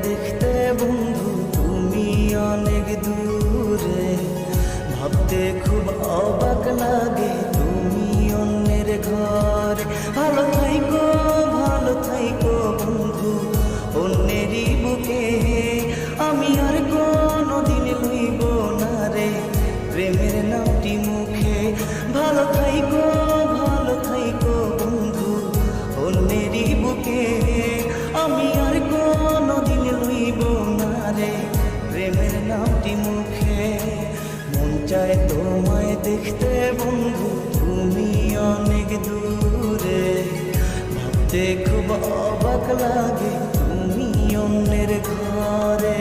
দেখতে বন্ধু তুমি অনেক দূরে, ভাবতে খুব অবাক লাগে তুমি অন্যের ঘরে। ভালো থাইকো বন্ধু অন্যেরই বুকে, আমি আর কোনোদিন লইব না রে প্রেমের নামটি মুখে। ভালো থাইকো বন্ধু অন্যেরই বুকে, আমি আর কোনোদিন লইব না রে প্রেমের নামটি মুখে। মন চায় তোমায় দেখতে বন্ধু তুমি অনেক দূরে, ভাবতে খুব অবাক লাগে তুমি অন্যের ঘরে।